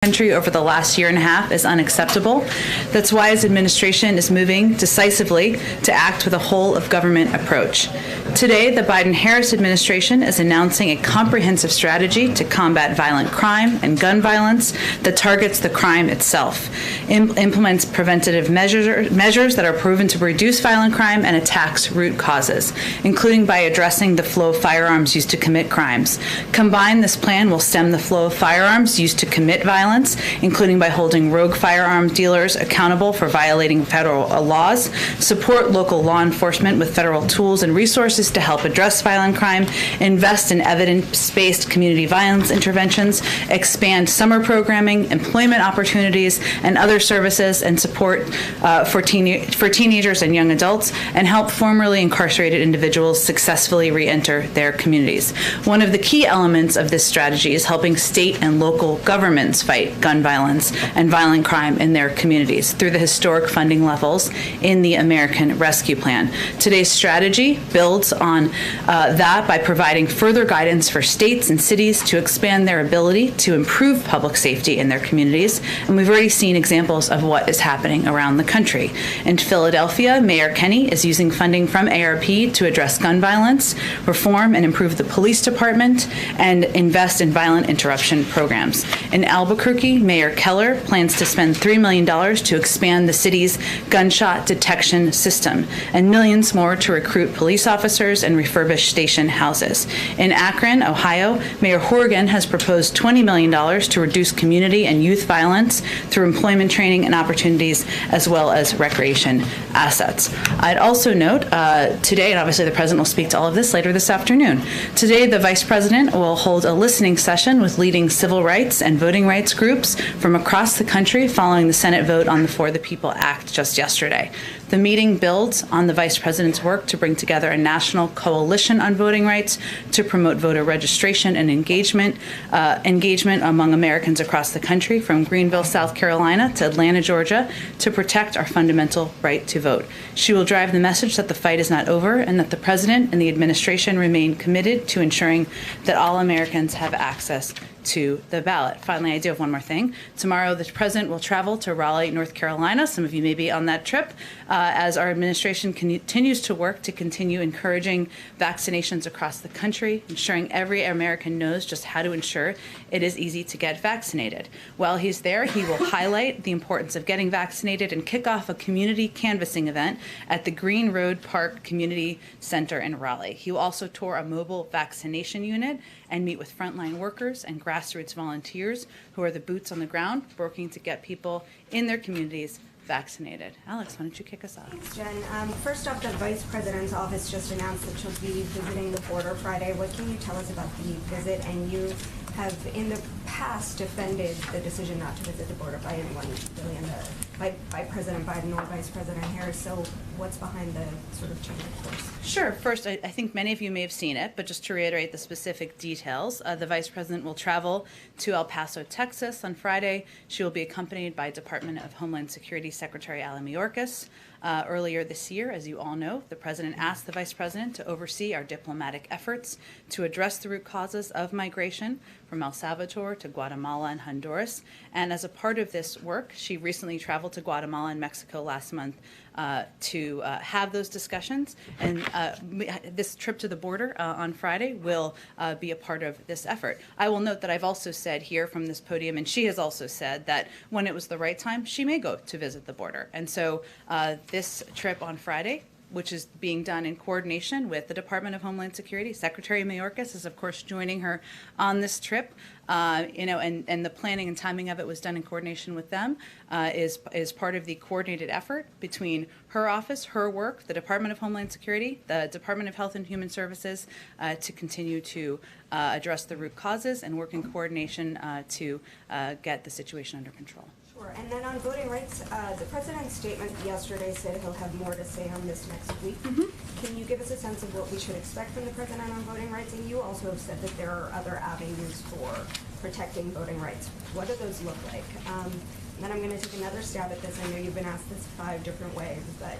Country over the last year and a half is unacceptable. That's why his administration is moving decisively to act with a whole-of-government approach. Today, the Biden-Harris administration is announcing a comprehensive strategy to combat violent crime and gun violence that targets the crime itself, implements preventative measures that are proven to reduce violent crime and attacks root causes, including by addressing the flow of firearms used to commit crimes. Combined, this plan will stem the flow of firearms used to commit violence, including by holding rogue firearm dealers accountable for violating federal laws, support local law enforcement with federal tools and resources to help address violent crime, invest in evidence-based community violence interventions, expand summer programming, employment opportunities, and other services and support for teenagers and young adults, and help formerly incarcerated individuals successfully re-enter their communities. One of the key elements of this strategy is helping state and local governments fight gun violence and violent crime in their communities through the historic funding levels in the American Rescue Plan. Today's strategy builds on that by providing further guidance for states and cities to expand their ability to improve public safety in their communities, and we've already seen examples of what is happening around the country. In Philadelphia, Mayor Kenney is using funding from ARP to address gun violence, reform and improve the police department, and invest in violent interruption programs. In Albuquerque, Mayor Keller plans to spend $3 million to expand the city's gunshot detection system and millions more to recruit police officers and refurbish station houses. In Akron, Ohio, Mayor Horgan has proposed $20 million to reduce community and youth violence through employment training and opportunities, as well as recreation assets. I'd also note today, and obviously the President will speak to all of this later this afternoon, today the Vice President will hold a listening session with leading civil rights and voting rights groups from across the country following the Senate vote on the For the People Act just yesterday. The meeting builds on the Vice President's work to bring together a national coalition on voting rights to promote voter registration and engagement among Americans across the country, from Greenville, South Carolina to Atlanta, Georgia, to protect our fundamental right to vote. She will drive the message that the fight is not over and that the President and the administration remain committed to ensuring that all Americans have access to the ballot. Finally, I do have one more thing. Tomorrow, the President will travel to Raleigh, North Carolina. Some of you may be on that trip, as our administration continues to work to continue encouraging vaccinations across the country, ensuring every American knows just how to ensure it is easy to get vaccinated. While he's there, he will highlight the importance of getting vaccinated and kick off a community canvassing event at the Green Road Park Community Center in Raleigh. He will also tour a mobile vaccination unit and meet with frontline workers and grassroots volunteers who are the boots on the ground working to get people in their communities vaccinated. Alex, why don't you kick us off? Thanks, Jen. First off, the Vice President's office just announced that she'll be visiting the border Friday. What can you tell us about the visit? And you have in the past defended the decision not to visit the border by anyone, by President Biden or Vice President Harris. So what's behind the sort of change of course? Sure. First, I think many of you may have seen it, but just to reiterate the specific details, the Vice President will travel to El Paso, Texas on Friday. She will be accompanied by Department of Homeland Security Secretary Allen Mayorkas. Earlier this year, as you all know, the President asked the Vice President to oversee our diplomatic efforts to address the root causes of migration from El Salvador to Guatemala and Honduras. And as a part of this work, she recently traveled to Guatemala and Mexico last month to have those discussions. And this trip to the border on Friday will be a part of this effort. I will note that I've also said here from this podium, and she has also said that when it was the right time, she may go to visit the border. And so this trip on Friday, which is being done in coordination with the Department of Homeland Security. Secretary Mayorkas is, of course, joining her on this trip, and the planning and timing of it was done in coordination with them, is part of the coordinated effort between her office, her work, the Department of Homeland Security, the Department of Health and Human Services, to continue to address the root causes and work in coordination to get the situation under control. Sure. And then on voting rights, the President's statement yesterday said he'll have more to say on this next week. Mm-hmm. Can you give us a sense of what we should expect from the President on voting rights? And you also have said that there are other avenues for protecting voting rights. What do those look like? And then I'm going to take another stab at this. I know you've been asked this 5 different ways, but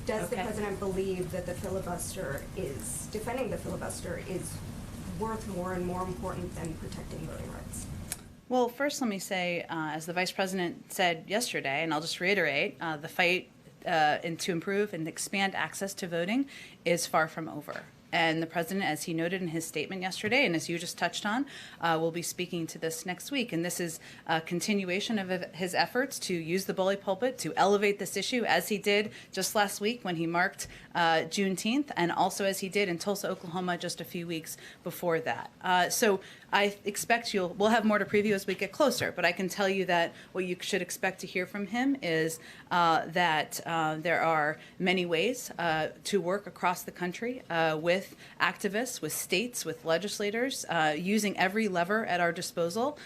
does the President believe that defending the filibuster is worth more and more important than protecting voting rights? Well, first, let me say, as the Vice President said yesterday, and I'll just reiterate, the fight and to improve and expand access to voting is far from over. And the President, as he noted in his statement yesterday, and as you just touched on, will be speaking to this next week. And this is a continuation of his efforts to use the bully pulpit to elevate this issue, as he did just last week when he marked Juneteenth, and also as he did in Tulsa, Oklahoma, just a few weeks before that. So I expect we'll have more to preview as we get closer, but I can tell you that what you should expect to hear from him is that there are many ways to work across the country with activists, with states, with legislators, using every lever at our disposal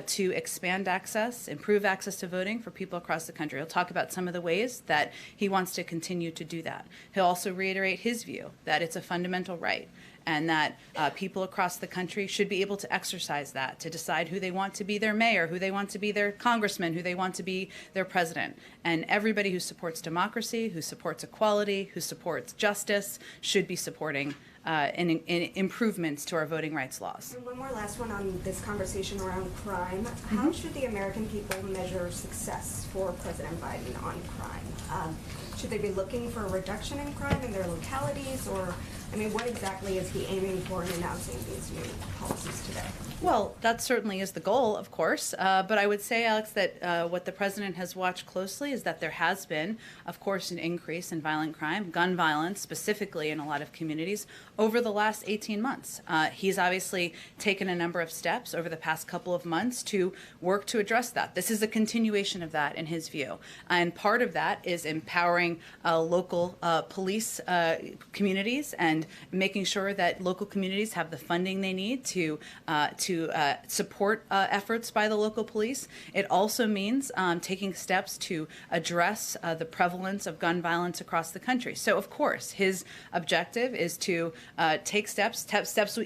to expand access, improve access to voting for people across the country. He'll talk about some of the ways that he wants to continue to do that. He'll also reiterate his view that it's a fundamental right, and that people across the country should be able to exercise that, to decide who they want to be their mayor, who they want to be their congressman, who they want to be their president. And everybody who supports democracy, who supports equality, who supports justice, should be supporting improvements to our voting rights laws. And one more last one on this conversation around crime. How should the American people measure success for President Biden on crime? Should they be looking for a reduction in crime in their localities, or, I mean, what exactly is he aiming for in announcing these new policies today? Well, that certainly is the goal, of course. But I would say, Alex, that what the president has watched closely is that there has been, of course, an increase in violent crime, gun violence specifically in a lot of communities over the last 18 months. He's obviously taken a number of steps over the past couple of months to work to address that. This is a continuation of that in his view. And part of that is empowering local police communities and making sure that local communities have the funding they need to support efforts by the local police. It also means taking steps to address the prevalence of gun violence across the country. So, of course, his objective is to take steps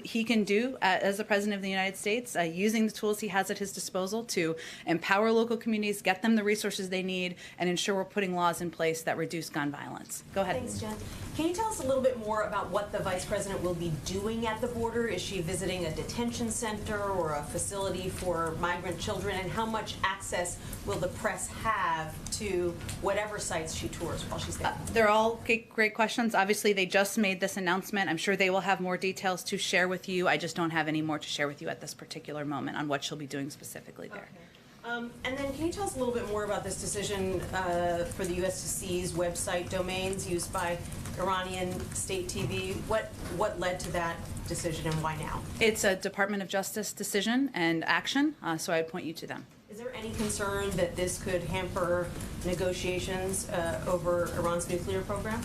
he can do as the President of the United States, using the tools he has at his disposal to empower local communities, get them the resources they need, and ensure we're putting laws in place that reduce gun violence. Go ahead. Thanks, Jen. Can you tell us a little bit more about what the Vice President will be doing at the border? Is she visiting a detention center or a facility for migrant children? And how much access will the press have to whatever sites she tours while she's there? They're all great questions. Obviously, they just made this announcement. I'm sure they will have more details to share with you. I just don't have any more to share with you at this particular moment on what she'll be doing specifically there. Okay. And then can you tell us a little bit more about this decision for the U.S. to seize website domains used by Iranian state TV? What led to that decision and why now? It's a Department of Justice decision and action, so I'd point you to them. Is there any concern that this could hamper negotiations over Iran's nuclear program?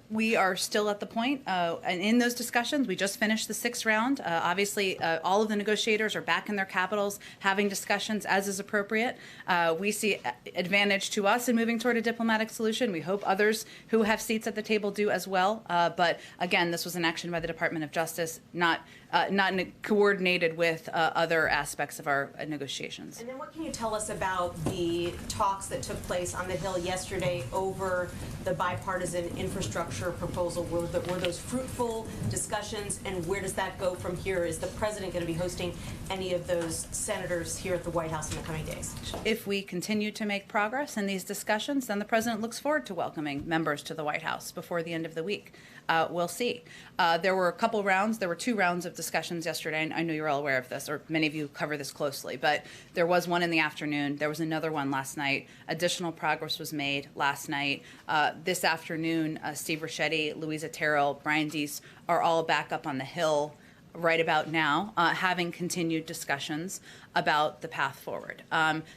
We are still at the point, and in those discussions, we just finished the 6th round. Obviously, all of the negotiators are back in their capitals having discussions as is appropriate. We see advantage to us in moving toward a diplomatic solution. We hope others who have seats at the table do as well. But again, this was an action by the Department of Justice, not coordinated with other aspects of our negotiations. And then what can you tell us about the talks that took place on the Hill yesterday over the bipartisan infrastructure proposal? Were those fruitful discussions, and where does that go from here? Is the president going to be hosting any of those senators here at the White House in the coming days? If we continue to make progress in these discussions, then the president looks forward to welcoming members to the White House before the end of the week. We'll see. There were a couple rounds. There were 2 rounds of discussions yesterday, and I know you're all aware of this, or many of you cover this closely, but there was one in the afternoon. There was another one last night. Additional progress was made last night. This afternoon, Steve Ricchetti, Louisa Terrell, Brian Deese are all back up on the Hill right about now, having continued discussions about the path forward.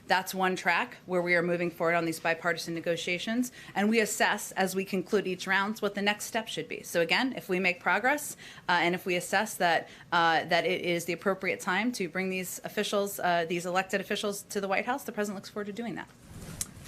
That's one track where we are moving forward on these bipartisan negotiations, and we assess as we conclude each round what the next step should be. So again, if we make progress and if we assess that it is the appropriate time to bring these officials, these elected officials to the White House, the president looks forward to doing that.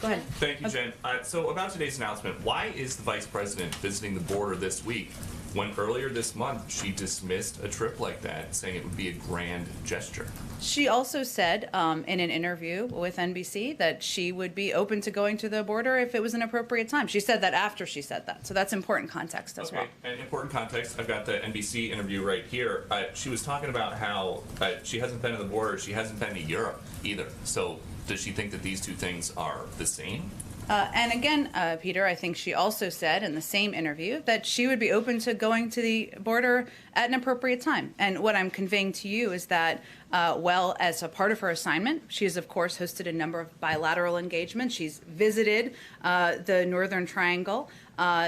Go ahead. Thank you, Jen. So about today's announcement, why is the Vice President visiting the border this week? when earlier this month she dismissed a trip like that, saying it would be a grand gesture. She also said in an interview with NBC that she would be open to going to the border if it was an appropriate time. She said that after she said that. So that's important context as well. Okay, and important context, I've got the NBC interview right here. She was talking about how she hasn't been to the border, she hasn't been to Europe either. So does she think that these two things are the same? And again, Peter, I think she also said in the same interview that she would be open to going to the border at an appropriate time. And what I'm conveying to you is that, well, as a part of her assignment, she has, of course, hosted a number of bilateral engagements. She's visited the Northern Triangle.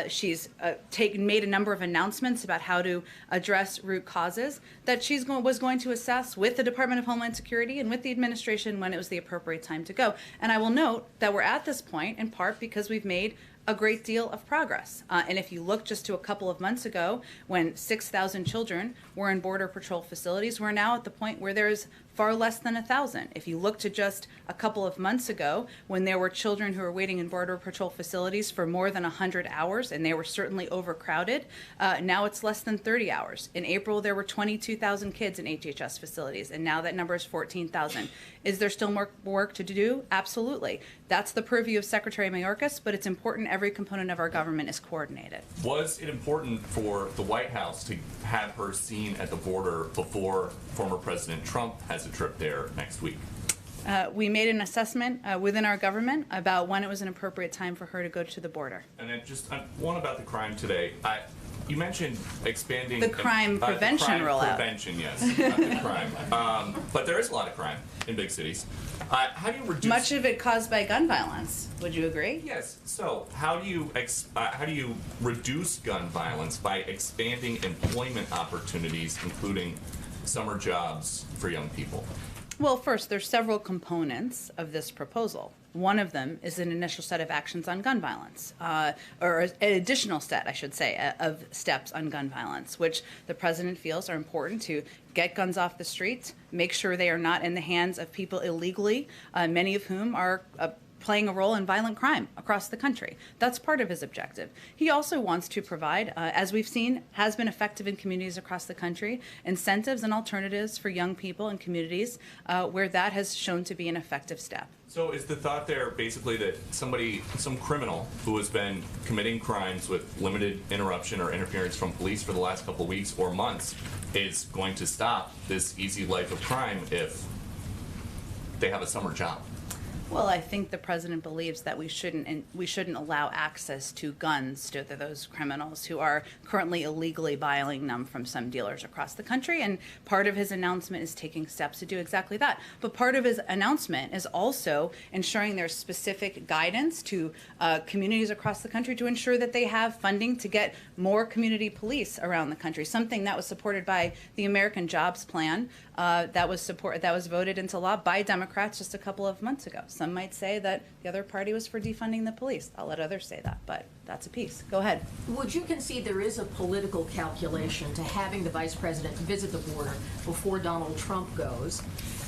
She's made a number of announcements about how to address root causes that she was going to assess with the Department of Homeland Security and with the administration when it was the appropriate time to go. And I will note that we're at this point in part because we've made a great deal of progress. And if you look just to a couple of months ago when 6,000 children were in Border Patrol facilities, we're now at the point where there's far less than 1,000. If you look to just a couple of months ago when there were children who were waiting in Border Patrol facilities for more than 100 hours, and they were certainly overcrowded, now it's less than 30 hours. In April, there were 22,000 kids in HHS facilities, and now that number is 14,000. Is there still more work to do? Absolutely. That's the purview of Secretary Mayorkas, but it's important every component of our government is coordinated. Was it important for the White House to have her seen at the border before former President Trump has a trip there next week? We made an assessment within our government about when it was an appropriate time for her to go to the border. And then just one about the crime today. You mentioned expanding the crime prevention rollout. Prevention, yes, not the crime. But there is a lot of crime in big cities. How do you reduce? Much of it caused by gun violence. Would you agree? Yes. So how do you reduce gun violence by expanding employment opportunities, including summer jobs for young people? Well, first, there's several components of this proposal. One of them is an initial set of actions on gun violence, or an additional set, I should say, of steps on gun violence, which the president feels are important to get guns off the streets, make sure they are not in the hands of people illegally, many of whom are playing a role in violent crime across the country. That's part of his objective. He also wants to provide, as we've seen, has been effective in communities across the country, incentives and alternatives for young people and communities where that has shown to be an effective step. So is the thought there basically that some criminal who has been committing crimes with limited interruption or interference from police for the last couple of weeks or months is going to stop this easy life of crime if they have a summer job? Well, I think the president believes that we shouldn't allow access to guns to those criminals who are currently illegally buying them from some dealers across the country. And part of his announcement is taking steps to do exactly that. But part of his announcement is also ensuring there's specific guidance to communities across the country to ensure that they have funding to get more community police around the country. Something that was supported by the American Jobs Plan that was voted into law by Democrats just a couple of months ago. Some might say that the other party was for defunding the police. I'll let others say that, but that's a piece. Go ahead. Would you concede there is a political calculation to having the vice president visit the border before Donald Trump goes,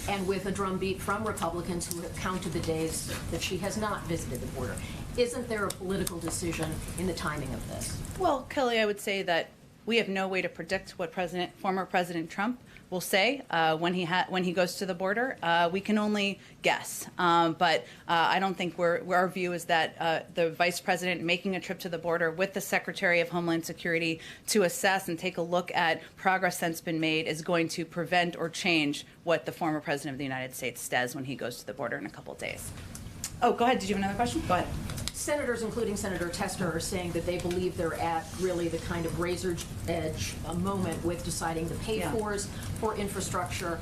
and with a drumbeat from Republicans who have counted the days that she has not visited the border? Isn't there a political decision in the timing of this? Well, Kelly, I would say that we have no way to predict what former President Trump will say when he goes to the border. We can only guess, but I don't think our view is that the vice president making a trip to the border with the Secretary of Homeland Security to assess and take a look at progress that's been made is going to prevent or change what the former president of the United States says when he goes to the border in a couple of days. Oh, go ahead. Did you have another question? Go ahead. Senators, including Senator Tester, are saying that they believe they're at really the kind of razor's edge moment with deciding the pay-fors for infrastructure.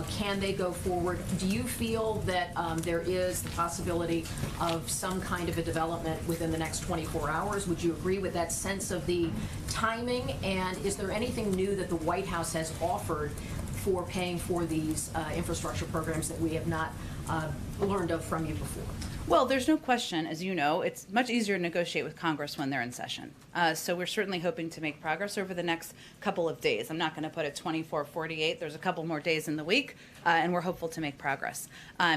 Can they go forward? Do you feel that there is the possibility of some kind of a development within the next 24 hours? Would you agree with that sense of the timing? And is there anything new that the White House has offered for paying for these infrastructure programs that we have not learned of from you before. Well, there's no question, as you know, it's much easier to negotiate with Congress when they're in session. So we're certainly hoping to make progress over the next couple of days. I'm not going to put it 24, 48. There's a couple more days in the week, and we're hopeful to make progress.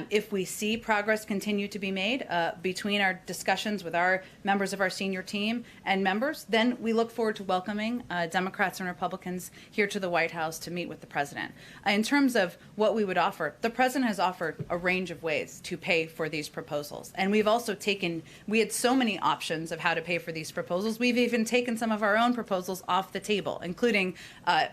If we see progress continue to be made between our discussions with our members of our senior team and members, then we look forward to welcoming Democrats and Republicans here to the White House to meet with the president. In terms of what we would offer, the president has offered a range of ways to pay for these proposals. And we've also we had so many options of how to pay for these proposals. We've even taken some of our own proposals off the table, including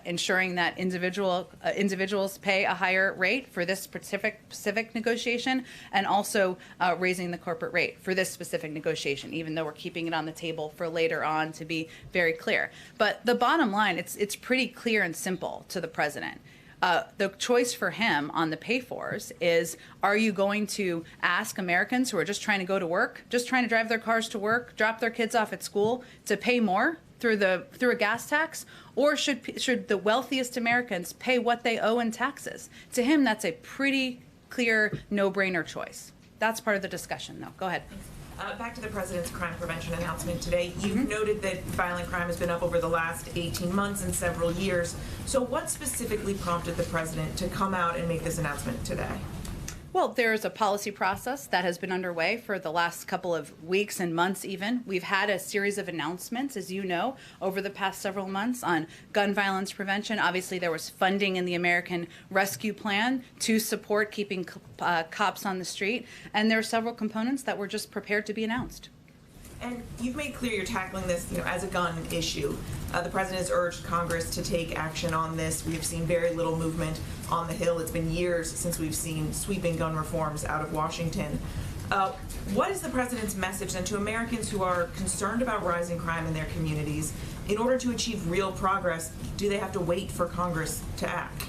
ensuring that individuals pay a higher rate for this specific negotiation, and also raising the corporate rate for this specific negotiation, even though we're keeping it on the table for later on to be very clear. But the bottom line, it's pretty clear and simple to the president. The choice for him on the pay-fors is, are you going to ask Americans who are just trying to go to work, just trying to drive their cars to work, drop their kids off at school, to pay more through a gas tax? Or should the wealthiest Americans pay what they owe in taxes? To him, that's a pretty clear no-brainer choice. That's part of the discussion, though. Go ahead. Back to the president's crime prevention announcement today. You've noted that violent crime has been up over the last 18 months and several years. So what specifically prompted the president to come out and make this announcement today? Well, there's a policy process that has been underway for the last couple of weeks and months even. We've had a series of announcements, as you know, over the past several months on gun violence prevention. Obviously, there was funding in the American Rescue Plan to support keeping cops on the street. And there are several components that were just prepared to be announced. And you've made clear you're tackling this, as a gun issue. The president has urged Congress to take action on this. We've seen very little movement on the Hill. It's been years since we've seen sweeping gun reforms out of Washington. What is the president's message then to Americans who are concerned about rising crime in their communities? In order to achieve real progress, do they have to wait for Congress to act?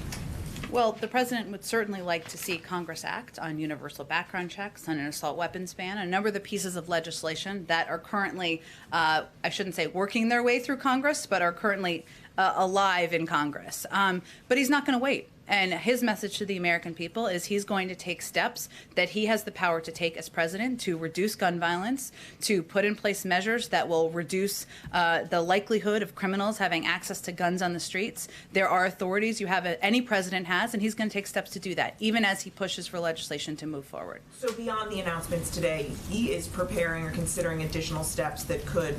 Well, the president would certainly like to see Congress act on universal background checks, on an assault weapons ban, a number of the pieces of legislation that are currently, I shouldn't say working their way through Congress, but are currently alive in Congress. But he's not going to wait. And his message to the American people is he's going to take steps that he has the power to take as president to reduce gun violence, to put in place measures that will reduce the likelihood of criminals having access to guns on the streets. There are authorities any president has, and he's going to take steps to do that, even as he pushes for legislation to move forward. So beyond the announcements today, he is preparing or considering additional steps that could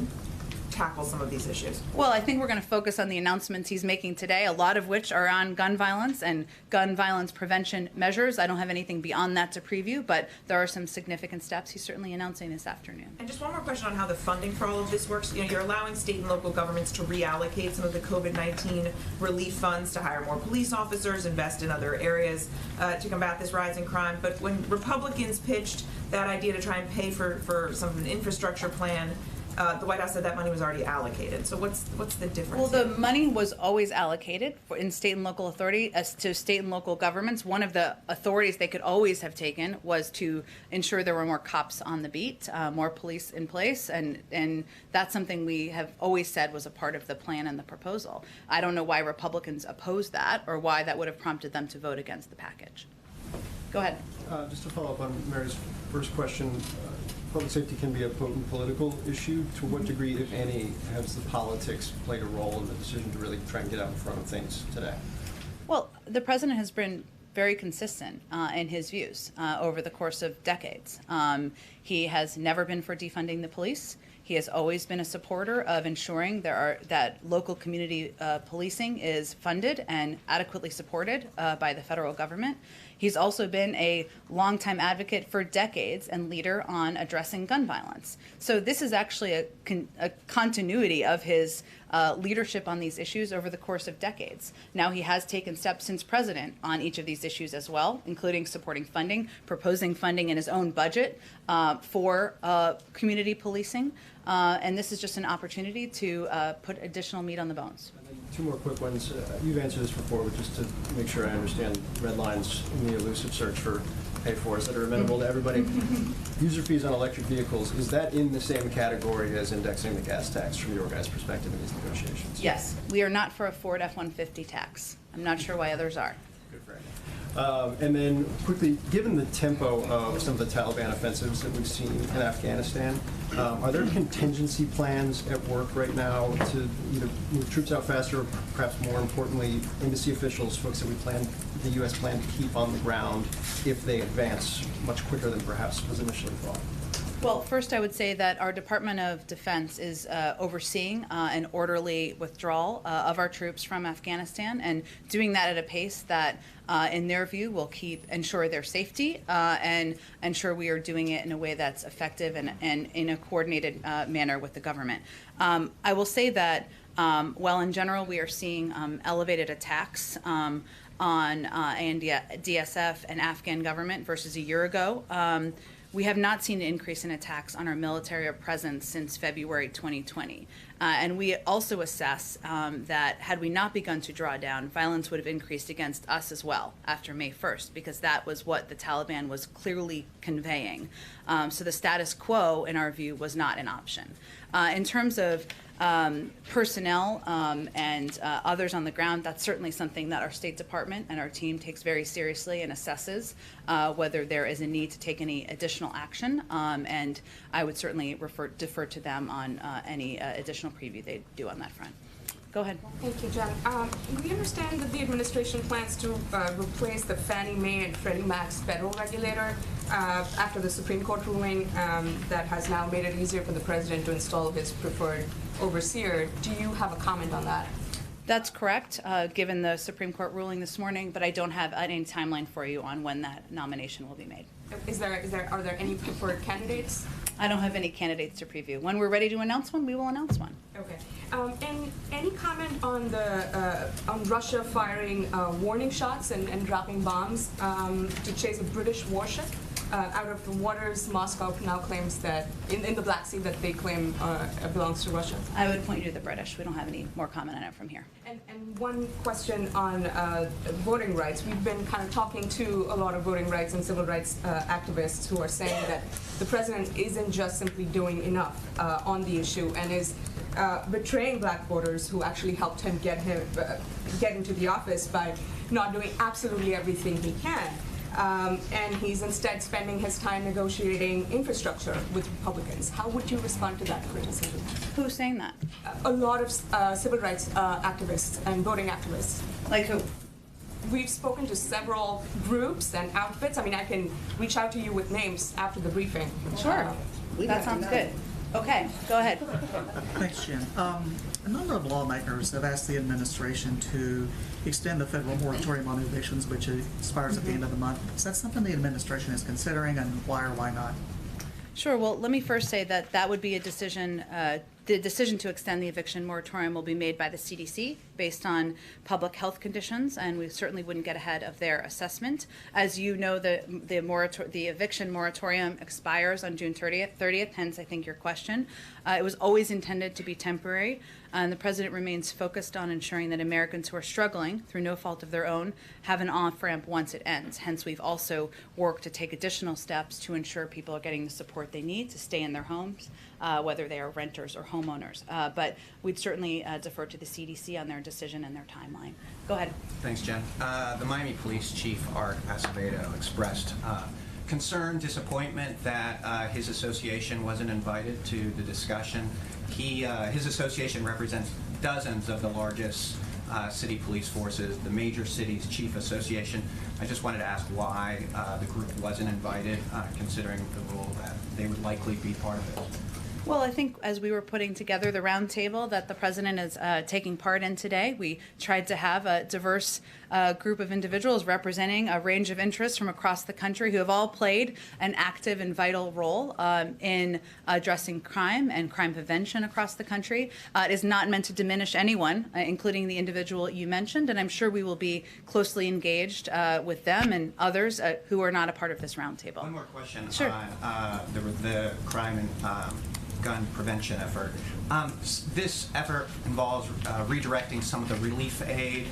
tackle some of these issues? Well, I think we're going to focus on the announcements he's making today, a lot of which are on gun violence and gun violence prevention measures. I don't have anything beyond that to preview, but there are some significant steps he's certainly announcing this afternoon. And just one more question on how the funding for all of this works. You're allowing state and local governments to reallocate some of the COVID-19 relief funds to hire more police officers, invest in other areas to combat this rising crime. But when Republicans pitched that idea to try and pay for some of an infrastructure plan, the White House said that money was already allocated. So what's the difference? Well, the money was always allocated in state and local authority as to state and local governments. One of the authorities they could always have taken was to ensure there were more cops on the beat, more police in place, and that's something we have always said was a part of the plan and the proposal. I don't know why Republicans opposed that or why that would have prompted them to vote against the package. Go ahead. Just to follow up on Mary's first question, public safety can be a potent political issue. To what degree, if any, has the politics played a role in the decision to really try and get out in front of things today? Well, the president has been very consistent in his views over the course of decades. He has never been for defunding the police. He has always been a supporter of ensuring that local community policing is funded and adequately supported by the federal government. He's also been a longtime advocate for decades and leader on addressing gun violence. So this is actually a continuity of his leadership on these issues over the course of decades. Now he has taken steps since president on each of these issues as well, including supporting funding, proposing funding in his own budget for community policing. And this is just an opportunity to put additional meat on the bones. Two more quick ones. You've answered this before, but just to make sure I understand red lines in the elusive search for pay-fors that are amenable to everybody. User fees on electric vehicles, is that in the same category as indexing the gas tax from your guys' perspective in these negotiations? Yes. We are not for a Ford F-150 tax. I'm not sure why others are. Good for you. And then quickly, given the tempo of some of the Taliban offensives that we've seen in Afghanistan, are there contingency plans at work right now to either move troops out faster, or perhaps more importantly, embassy officials, folks that the U.S. plan to keep on the ground if they advance much quicker than perhaps was initially thought? Well, first I would say that our Department of Defense is overseeing an orderly withdrawal of our troops from Afghanistan, and doing that at a pace that, in their view, will ensure their safety and ensure we are doing it in a way that's effective and in a coordinated manner with the government. I will say that while in general we are seeing elevated attacks on DSF and Afghan government versus a year ago, we have not seen an increase in attacks on our military presence since February 2020. And we also assess that had we not begun to draw down, violence would have increased against us as well after May 1st, because that was what the Taliban was clearly conveying. So the status quo, in our view, was not an option. In terms of personnel and others on the ground, that's certainly something that our State Department and our team takes very seriously and assesses whether there is a need to take any additional action. And I would certainly defer to them on any additional preview they do on that front. Go ahead. Thank you, Jen. We understand that the administration plans to replace the Fannie Mae and Freddie Mac's federal regulator after the Supreme Court ruling that has now made it easier for the president to install his preferred overseer. Do you have a comment on that? That's correct, given the Supreme Court ruling this morning, but I don't have any timeline for you on when that nomination will be made. Are there any preferred candidates? I don't have any candidates to preview. When we're ready to announce one, we will announce one. Okay. And any comment on on Russia firing warning shots and dropping bombs to chase a British warship out of the waters? Moscow now claims that in the Black Sea that they claim belongs to Russia. I would point you to the British. We don't have any more comment on it from here. And one question on voting rights. We've been kind of talking to a lot of voting rights and civil rights activists who are saying that the president isn't just simply doing enough on the issue and is betraying black voters who actually helped him get into the office by not doing absolutely everything he can. And he's instead spending his time negotiating infrastructure with Republicans. How would you respond to that criticism? Who's saying that? A lot of civil rights activists and voting activists. Like who? We've spoken to several groups and outfits. I mean, I can reach out to you with names after the briefing. Sure. That sounds good. Okay, go ahead. Thanks, Jen. A number of lawmakers have asked the administration to extend the federal moratorium on evictions, which expires at the end of the month. Is that something the administration is considering, and why or why not? Sure. Well, let me first say that that would be a decision. The decision to extend the eviction moratorium will be made by the CDC based on public health conditions, and we certainly wouldn't get ahead of their assessment. As you know, the eviction moratorium expires on June 30th, hence I think your question. It was always intended to be temporary, and the president remains focused on ensuring that Americans who are struggling through no fault of their own have an off-ramp once it ends. Hence, we've also worked to take additional steps to ensure people are getting the support they need to stay in their homes, whether they are renters or homeowners. But we'd certainly defer to the CDC on their decision and their timeline. Go ahead. Thanks, Jen. The Miami Police Chief, Art Acevedo, expressed concern, disappointment that his association wasn't invited to the discussion. His association represents dozens of the largest city police forces, the major cities chief association. I just wanted to ask why the group wasn't invited, considering the role that they would likely be part of it. Well, I think as we were putting together the roundtable that the president is taking part in today, we tried to have a diverse group of individuals representing a range of interests from across the country who have all played an active and vital role in addressing crime and crime prevention across the country. It is not meant to diminish anyone, including the individual you mentioned, and I'm sure we will be closely engaged with them and others who are not a part of this roundtable. One more question Sure. on the crime and gun prevention effort. This effort involves redirecting some of the relief aid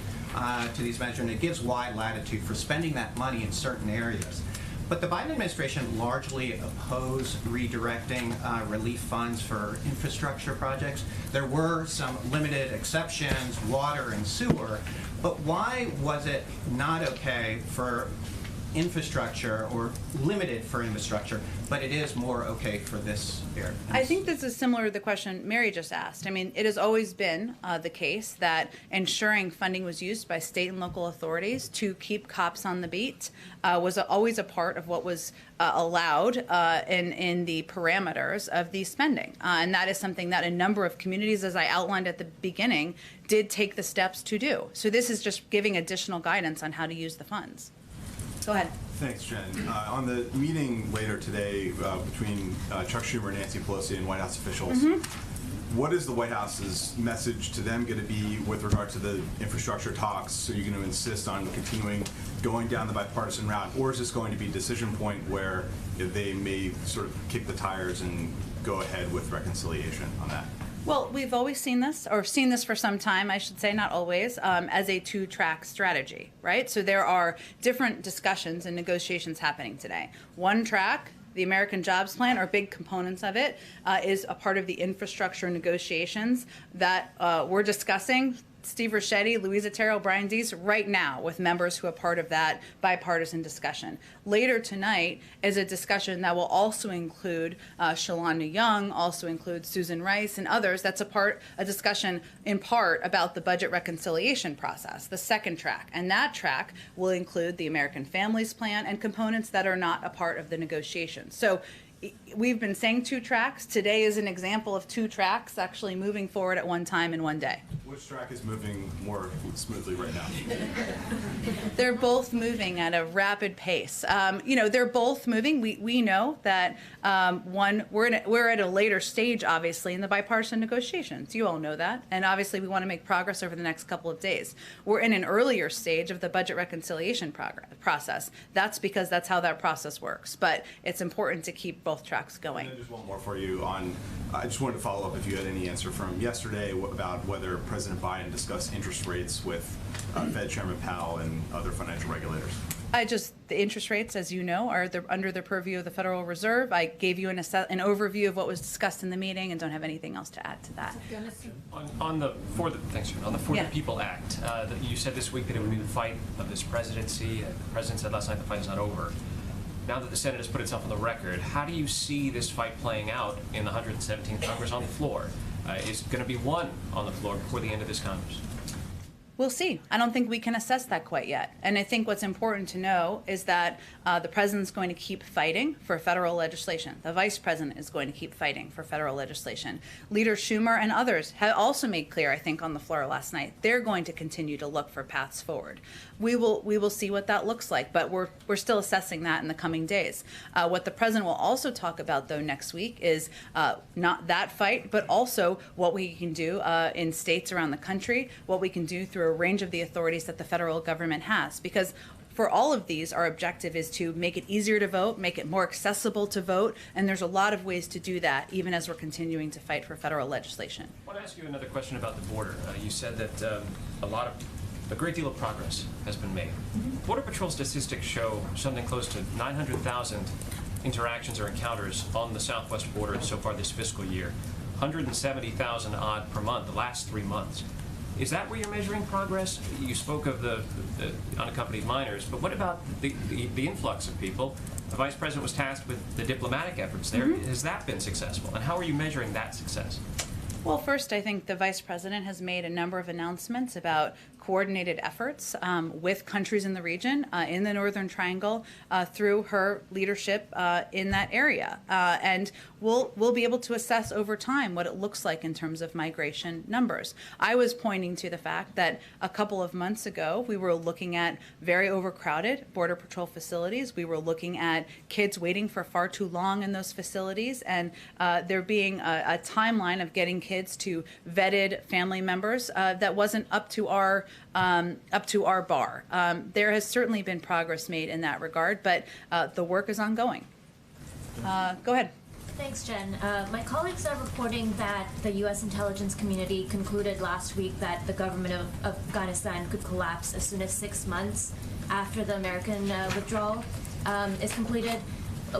to these measures, and it gives wide latitude for spending that money in certain areas. But the Biden administration largely opposed redirecting relief funds for infrastructure projects. There were some limited exceptions, water and sewer, but why was it not okay for infrastructure, or limited for infrastructure, but it is more okay for this area? I think this is similar to the question Mary just asked. I mean, it has always been the case that ensuring funding was used by state and local authorities to keep cops on the beat was always a part of what was allowed in the parameters of the spending. And that is something that a number of communities, as I outlined at the beginning, did take the steps to do. So this is just giving additional guidance on how to use the funds. Go ahead. Thanks, Jen. On the meeting later today between Chuck Schumer, Nancy Pelosi, and White House officials, what is the White House's message to them going to be with regard to the infrastructure talks? So you're going to insist on continuing going down the bipartisan route, or is this going to be a decision point where they may sort of kick the tires and go ahead with reconciliation on that? Well, we've always seen this, or seen this for some time, I should say, not always, as a two-track strategy, right? So there are different discussions and negotiations happening today. One track, the American Jobs Plan, or big components of it, is a part of the infrastructure negotiations that we're discussing. Steve Ricchetti, Louisa Terrell, Brian Deese, right now with members who are part of that bipartisan discussion. Later tonight is a discussion that will also include Shalanda Young, also include Susan Rice and others. That's a discussion in part about the budget reconciliation process, the second track. And that track will include the American Families Plan and components that are not a part of the negotiations. So we've been saying two tracks. Today is an example of two tracks actually moving forward at one time in one day. Which track is moving more smoothly right now? They're both moving at a rapid pace. They're both moving. We know that we're at a later stage, obviously, in the bipartisan negotiations. You all know that. And obviously, we want to make progress over the next couple of days. We're in an earlier stage of the budget reconciliation process. That's because that's how that process works. But it's important to keep both tracks going. And then just one more for you on, I just wanted to follow up if you had any answer from yesterday about whether President Biden discussed interest rates with Fed Chairman Powell and other financial regulators. The interest rates, as you know, are under the purview of the Federal Reserve. I gave you an overview of what was discussed in the meeting and don't have anything else to add to that. On the For the People Act, you said this week that it would be the fight of this presidency. The president said last night the fight is not over. Now that the Senate has put itself on the record, how do you see this fight playing out in the 117th Congress on the floor? Is it going to be won on the floor before the end of this Congress? We'll see. I don't think we can assess that quite yet. And I think what's important to know is that the president's going to keep fighting for federal legislation. The vice president is going to keep fighting for federal legislation. Leader Schumer and others have also made clear, I think, on the floor last night, they're going to continue to look for paths forward. We will see what that looks like, but we're still assessing that in the coming days. What the president will also talk about, though, next week is not that fight, but also what we can do in states around the country, what we can do through a range of the authorities that the federal government has. Because for all of these, our objective is to make it easier to vote, make it more accessible to vote, and there's a lot of ways to do that, even as we're continuing to fight for federal legislation. I want to ask you another question about the border. You said that a great deal of progress has been made. Border Patrol statistics show something close to 900,000 interactions or encounters on the southwest border so far this fiscal year, 170,000 odd per month, the last 3 months. Is that where you're measuring progress? You spoke of the unaccompanied minors, but what about the influx of people? The vice president was tasked with the diplomatic efforts there. Has that been successful? And how are you measuring that success? Well, first, I think the vice president has made a number of announcements about coordinated efforts with countries in the region, in the Northern Triangle, through her leadership in that area. And we'll be able to assess over time what it looks like in terms of migration numbers. I was pointing to the fact that a couple of months ago, we were looking at very overcrowded Border Patrol facilities. We were looking at kids waiting for far too long in those facilities, and there being a timeline of getting kids to vetted family members that wasn't up to our bar. There has certainly been progress made in that regard, but the work is ongoing. Go ahead. Thanks, Jen. My colleagues are reporting that the U.S. intelligence community concluded last week that the government of Afghanistan could collapse as soon as 6 months after the American withdrawal. is completed.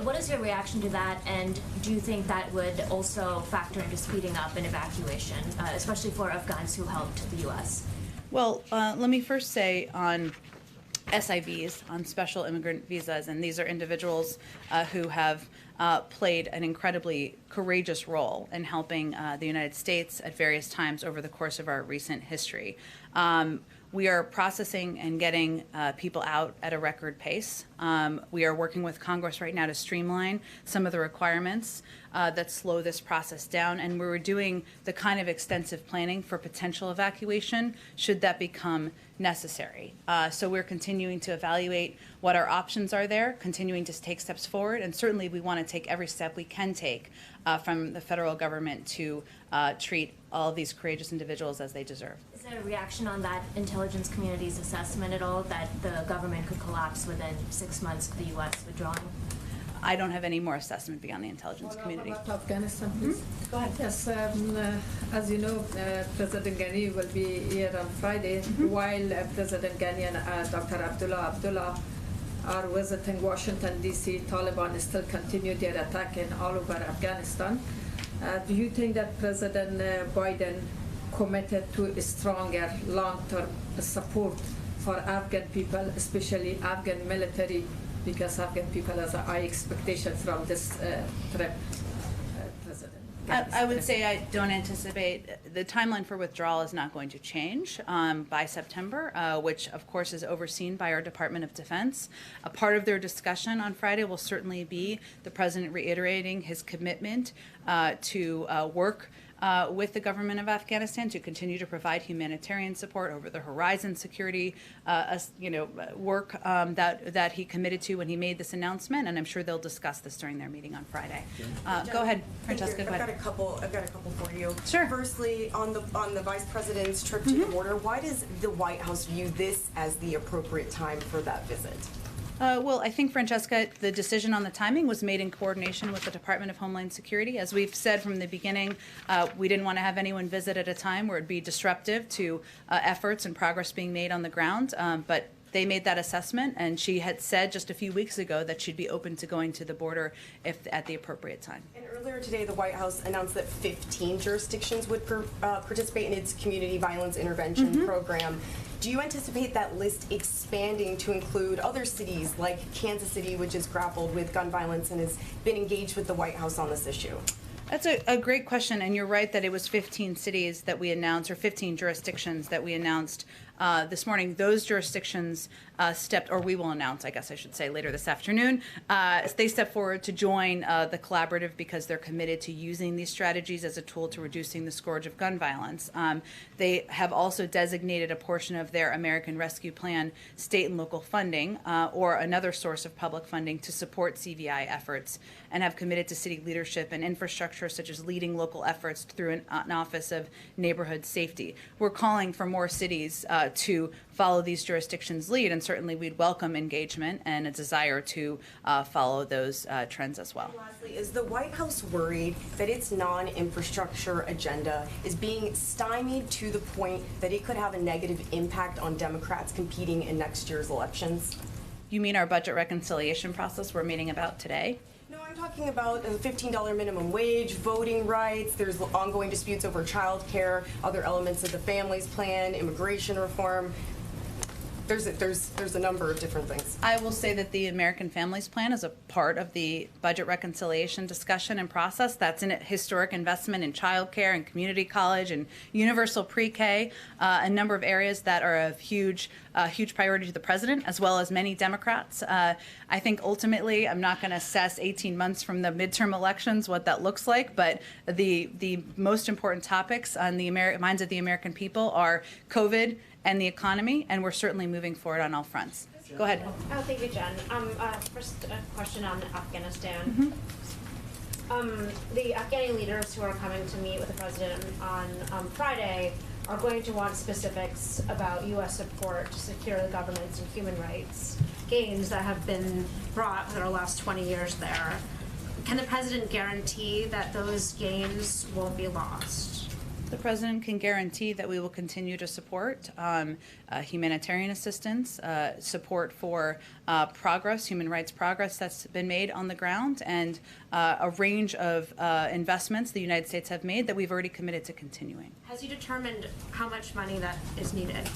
What is your reaction to that, and do you think that would also factor into speeding up an evacuation, especially for Afghans who helped the U.S.? Well, let me first say on SIVs, on special immigrant visas, and these are individuals who have played an incredibly courageous role in helping the United States at various times over the course of our recent history. We are processing and getting people out at a record pace. We are working with Congress right now to streamline some of the requirements that slow this process down, and we're doing the kind of extensive planning for potential evacuation should that become necessary. So we're continuing to evaluate what our options are there, continuing to take steps forward, and certainly we want to take every step we can take from the federal government to treat all of these courageous individuals as they deserve. Is there a reaction on that intelligence community's assessment at all, that the government could collapse within 6 months of the U.S. withdrawing? I don't have any more assessment beyond the intelligence community. About Afghanistan, please. Go ahead. Yes, as you know, President Ghani will be here on Friday, while President Ghani and Dr. Abdullah are visiting Washington, D.C. Taliban still continue their attack in all over Afghanistan. Do you think that President Biden committed to a stronger long-term support for Afghan people, especially Afghan military, because Afghan people has a high expectation from this trip, President? I would say I don't anticipate the timeline for withdrawal is not going to change by September, which of course is overseen by our Department of Defense. A part of their discussion on Friday will certainly be the President reiterating his commitment to work with the government of Afghanistan to continue to provide humanitarian support, over the horizon security, work that he committed to when he made this announcement, and I'm sure they'll discuss this during their meeting on Friday. Go ahead, Francesca. Go ahead. I've got a couple for you. Sure. Firstly, on the Vice President's trip to the border, why does the White House view this as the appropriate time for that visit? Well, I think, Francesca, the decision on the timing was made in coordination with the Department of Homeland Security. As we've said from the beginning, we didn't want to have anyone visit at a time where it'd be disruptive to efforts and progress being made on the ground, but they made that assessment, and she had said just a few weeks ago that she'd be open to going to the border if at the appropriate time. And earlier today, the White House announced that 15 jurisdictions would participate in its community violence intervention program. Do you anticipate that list expanding to include other cities like Kansas City, which has grappled with gun violence and has been engaged with the White House on this issue? That's a great question, and you're right that it was 15 cities that we announced, or 15 jurisdictions that we announced this morning. Those jurisdictions we will announce, I guess I should say, later this afternoon. They stepped forward to join the collaborative because they're committed to using these strategies as a tool to reducing the scourge of gun violence. They have also designated a portion of their American Rescue Plan state and local funding or another source of public funding to support CVI efforts, and have committed to city leadership and infrastructure, such as leading local efforts through an Office of Neighborhood Safety. We're calling for more cities to follow these jurisdictions' lead, and certainly we'd welcome engagement and a desire to follow those trends as well. And lastly, is the White House worried that its non-infrastructure agenda is being stymied to the point that it could have a negative impact on Democrats competing in next year's elections? You mean our budget reconciliation process we're meeting about today? No, I'm talking about a $15 minimum wage, voting rights, there's ongoing disputes over child care, other elements of the Families Plan, immigration reform. There's a number of different things. I will say that the American Families Plan is a part of the budget reconciliation discussion and process. That's a historic investment in child care and community college and universal pre-K, a number of areas that are of huge priority to the president, as well as many Democrats. I think ultimately, I'm not going to assess 18 months from the midterm elections what that looks like, but the most important topics on the minds of the American people are COVID and the economy, and we're certainly moving forward on all fronts. Go ahead. Oh, thank you, Jen. First, a question on Afghanistan. The Afghani leaders who are coming to meet with the president on Friday are going to want specifics about U.S. support to secure the governance and human rights gains that have been brought for the last 20 years there. Can the president guarantee that those gains won't be lost? The President can guarantee that we will continue to support humanitarian assistance, support for progress, human rights progress that's been made on the ground, and a range of investments the United States have made that we've already committed to continuing. Has he determined how much money that is needed?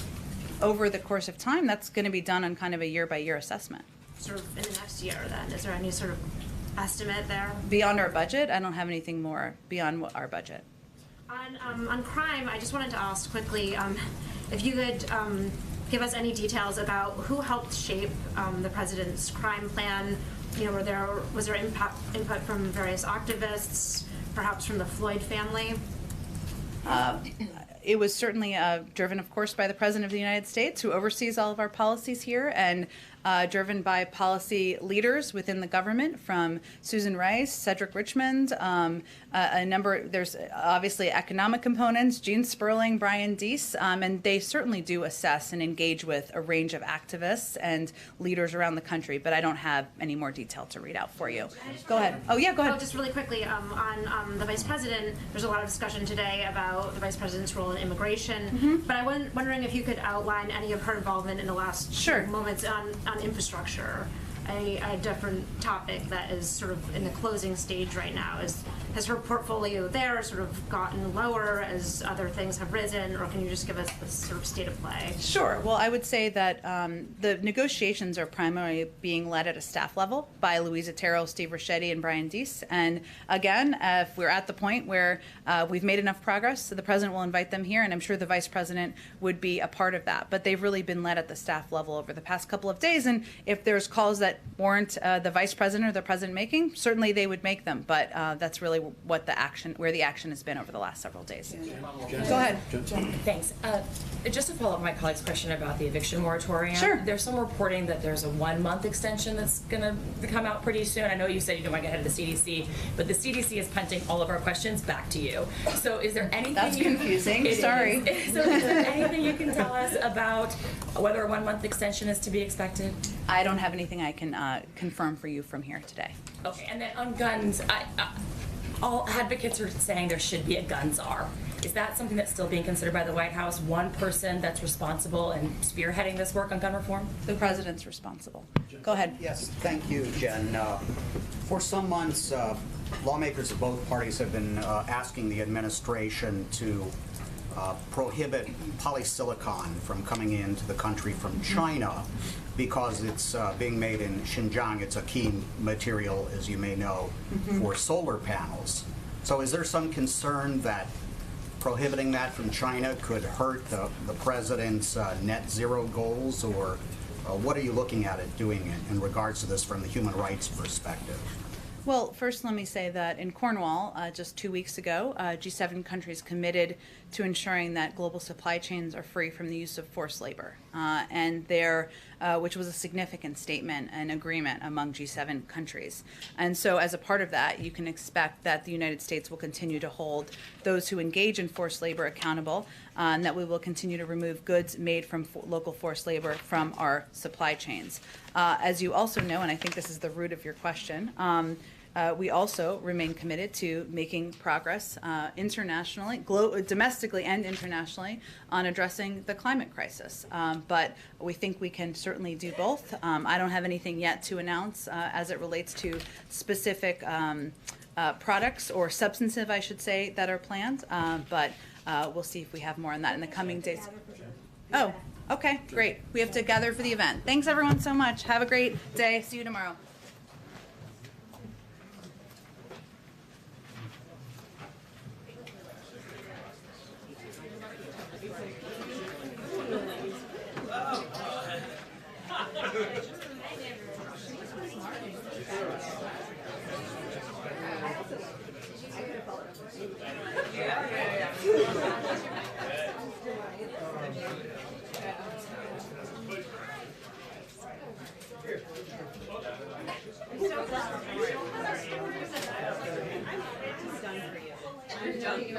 Over the course of time, that's going to be done on kind of a year-by-year assessment. Sort of in the next year, then? Is there any sort of estimate there? Beyond our budget, I don't have anything more beyond our budget. On crime, I just wanted to ask quickly if you could give us any details about who helped shape the president's crime plan. You know, was there input from various activists, perhaps from the Floyd family? It was certainly driven, of course, by the President of the United States, who oversees all of our policies here, and driven by policy leaders within the government, from Susan Rice, Cedric Richmond, a number. There's obviously economic components, Gene Sperling, Brian Deese, and they certainly do assess and engage with a range of activists and leaders around the country. But I don't have any more detail to read out for you. Go ahead. Oh yeah, go ahead. Just really quickly on the Vice President. There's a lot of discussion today about the Vice President's role in immigration. But I was wondering if you could outline any of her involvement in the last moments on infrastructure, a different topic that is sort of in the closing stage right now. Has her portfolio there sort of gotten lower as other things have risen, or can you just give us the sort of state of play? Sure. Well, I would say that the negotiations are primarily being led at a staff level by Louisa Terrell, Steve Ricchetti, and Brian Deese. And again, if we're at the point where we've made enough progress, the President will invite them here, and I'm sure the Vice President would be a part of that. But they've really been led at the staff level over the past couple of days, and if there's calls that warrant the Vice President or the President making, certainly they would make them. But that's really what where the action has been over the last several days. Go ahead. Thanks. Just to follow up my colleague's question about the eviction moratorium. Sure. There's some reporting that there's a 1-month extension that's going to come out pretty soon. I know you said you don't want to get ahead of the CDC, but the CDC is punting all of our questions back to you. So is there anything That's confusing. Sorry. So is there anything you can tell us about whether a 1-month extension is to be expected? I don't have anything I can confirm for you from here today. Okay, and then on guns, all advocates are saying there should be a gun czar. Is that something that's still being considered by the White House? One person that's responsible and spearheading this work on gun reform? The President's responsible. Go ahead. Yes, thank you, Jen. For some months, lawmakers of both parties have been asking the administration to prohibit polysilicon from coming into the country from China because it's being made in Xinjiang. It's a key material, as you may know, for solar panels. So is there some concern that prohibiting that from China could hurt the President's net zero goals, or what are you looking at it doing in regards to this from the human rights perspective? Well, first let me say that in Cornwall, just 2 weeks ago, G7 countries committed to ensuring that global supply chains are free from the use of forced labor, which was a significant statement and agreement among G7 countries. And so as a part of that, you can expect that the United States will continue to hold those who engage in forced labor accountable, and that we will continue to remove goods made from local forced labor from our supply chains. As you also know, and I think this is the root of your question, we also remain committed to making progress internationally, domestically and internationally, on addressing the climate crisis. But we think we can certainly do both. I don't have anything yet to announce as it relates to specific products, or substantive, I should say, that are planned. But we'll see if we have more on that in the coming days. Oh, okay, great. We have to gather for the event. Thanks, everyone, so much. Have a great day. See you tomorrow. I'm done for you.